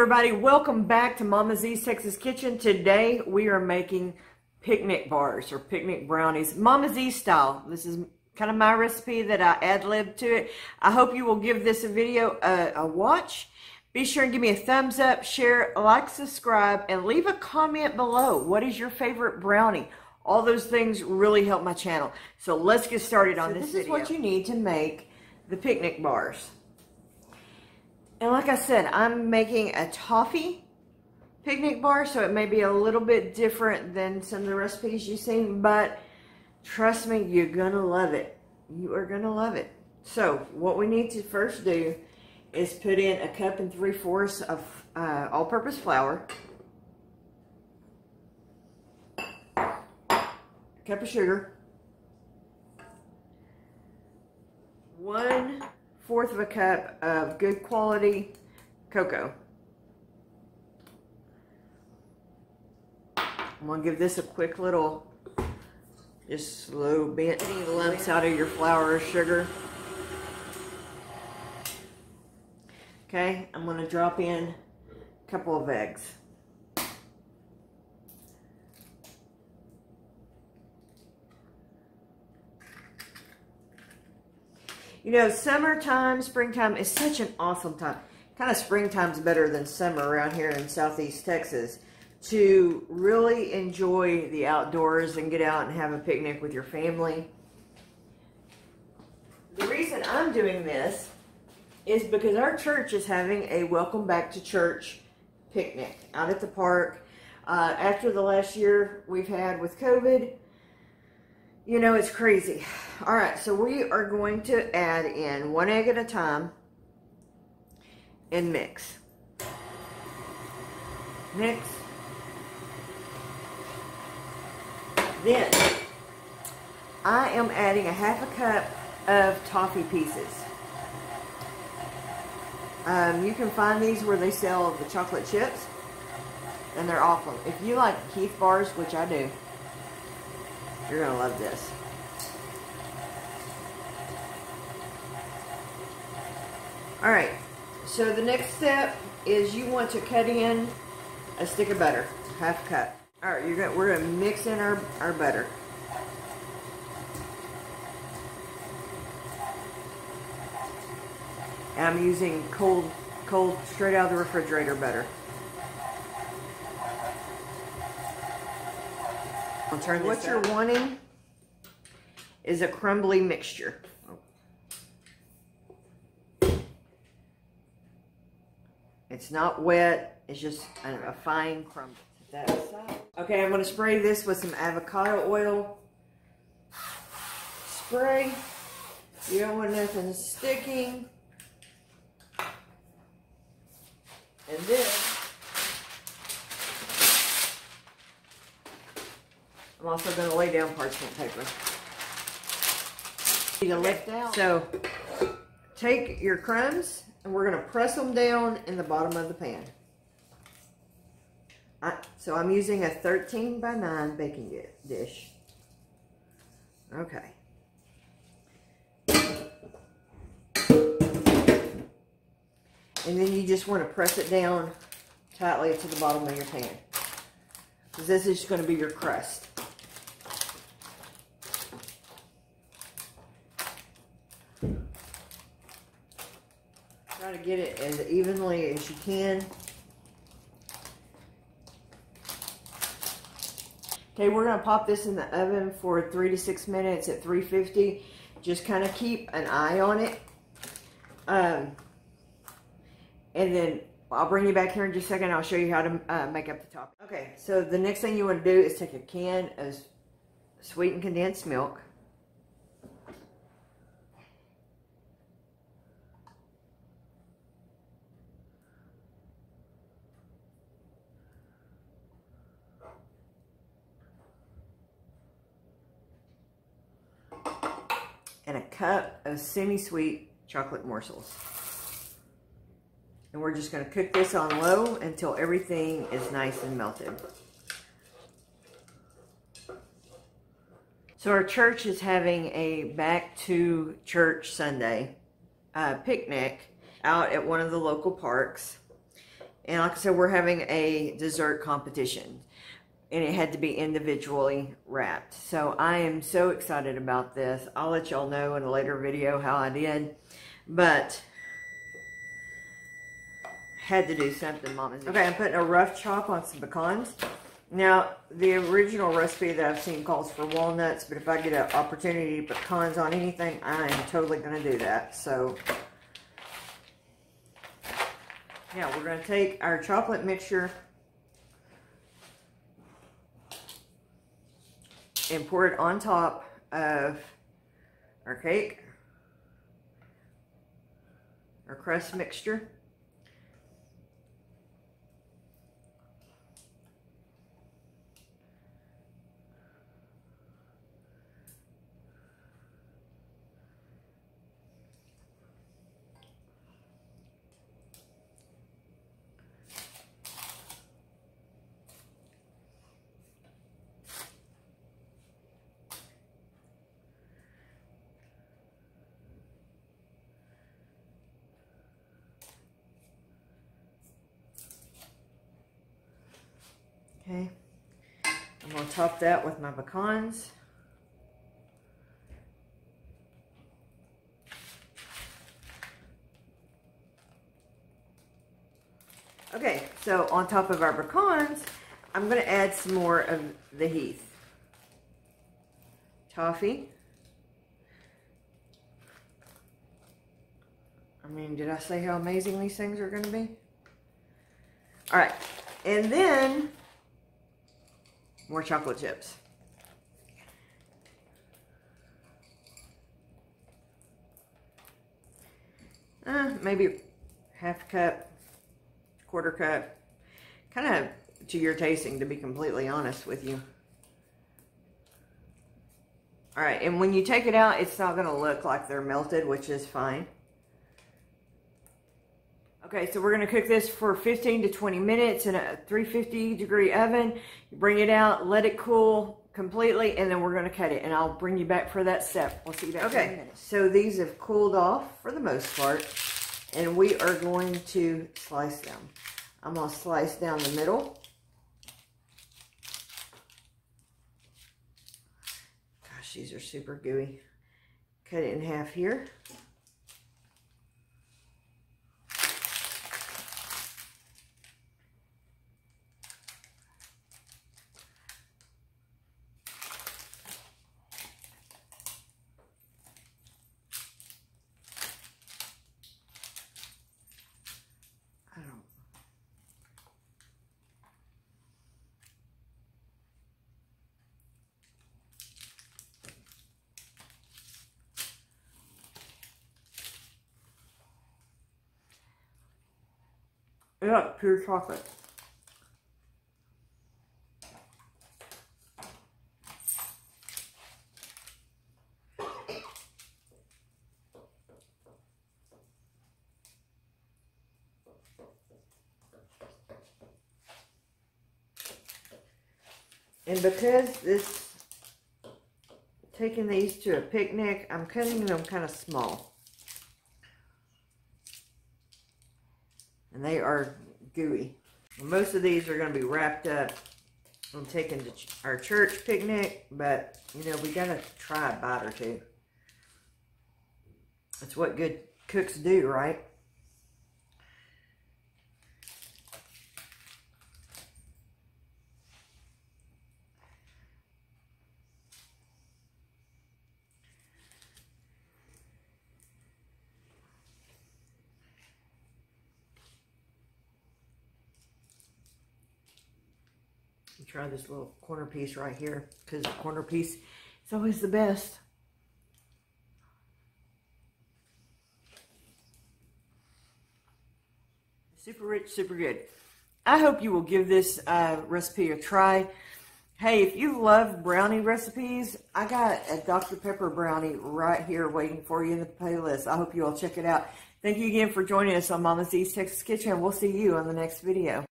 everybody, welcome back to Mama Z's Texas Kitchen. Today we are making picnic bars or picnic brownies, Mama Z style. This is kind of my recipe that I ad-libbed to it. I hope you will give this a video a watch. Be sure and give me a thumbs up, share, like, subscribe, and leave a comment below. What is your favorite brownie? All those things really help my channel. So let's get started on this video. This is what you need to make the picnic bars. And like I said, I'm making a toffee picnic bar, so it may be a little bit different than some of the recipes you've seen, but trust me, you're gonna love it. You are gonna love it. So what we need to first do is put in 1 3/4 cups of all-purpose flour, 1 cup of sugar, 1/4 cup of good quality cocoa. I'm going to give this a quick little, just slow bend any lumps out of your flour or sugar. Okay, I'm going to drop in a couple of eggs. You know, summertime, springtime is such an awesome time. Kind of springtime's better than summer around here in Southeast Texas, to really enjoy the outdoors and get out and have a picnic with your family. The reason I'm doing this is because our church is having a welcome back to church picnic out at the park. After the last year we've had with COVID, you know, it's crazy. All right, so we are going to add in 1 egg at a time and mix. Mix. Then, I am adding 1/2 cup of toffee pieces. You can find these where they sell the chocolate chips, and they're awesome. If you like Heath bars, which I do, you're going to love this. Alright, so the next step is you want to cut in a stick of butter, 1/2 cup. Alright, we're going to mix in our butter. And I'm using cold, straight out of the refrigerator butter. I'll turn this up. What you're wanting is a crumbly mixture. It's not wet, it's just a fine crumble. Okay, I'm going to spray this with some avocado oil. Spray. You don't want nothing sticking. And then I'm also going to lay down parchment paper. Need to lift out. So take your crumbs and we're going to press them down in the bottom of the pan. So I'm using a 13x9 baking dish. Okay. And then you just want to press it down tightly to the bottom of your pan, because this is going to be your crust. Try to get it as evenly as you can. Okay, we're going to pop this in the oven for 3 to 6 minutes at 350. Just kind of keep an eye on it. And then I'll bring you back here in just a second. I'll show you how to make up the top. Okay, so the next thing you want to do is take a can of sweetened condensed milk. And a cup of semi-sweet chocolate morsels. And we're just going to cook this on low until everything is nice and melted. So our church is having a back to church Sunday picnic out at one of the local parks. And like I said, we're having a dessert competition. And it had to be individually wrapped. So I am so excited about this. I'll let y'all know in a later video how I did. But had to do something, Mama. Okay, I'm putting a rough chop on some pecans. Now, the original recipe that I've seen calls for walnuts, but if I get an opportunity to put pecans on anything, I am totally going to do that. So, yeah, we're going to take our chocolate mixture and pour it on top of our cake, our crust mixture. Okay, I'm going to top that with my pecans. Okay, so on top of our pecans, I'm going to add some more of the heath. Toffee. I mean, did I say how amazing these things are going to be? All right, and then more chocolate chips. Maybe half a cup, quarter cup. Kind of to your tasting, to be completely honest with you. All right, and when you take it out, it's not going to look like they're melted, which is fine. Okay, so we're going to cook this for 15 to 20 minutes in a 350-degree oven. You bring it out, let it cool completely, and then we're going to cut it. And I'll bring you back for that step. We'll see you back in a minute. So these have cooled off for the most part, and we are going to slice them. I'm going to slice down the middle. Gosh, these are super gooey. Cut it in half here. Yeah, pure chocolate. And because this, taking these to a picnic, I'm cutting them kind of small. And they are gooey. Most of these are going to be wrapped up and taken to our church picnic, but you know, we got to try a bite or two. That's what good cooks do, right? Try this little corner piece right here, because the corner piece is always the best. Super rich, super good. I hope you will give this recipe a try. Hey, if you love brownie recipes, I got a Dr. Pepper brownie right here waiting for you in the playlist. I hope you all check it out. Thank you again for joining us on Mama Z's Texas Kitchen. We'll see you on the next video.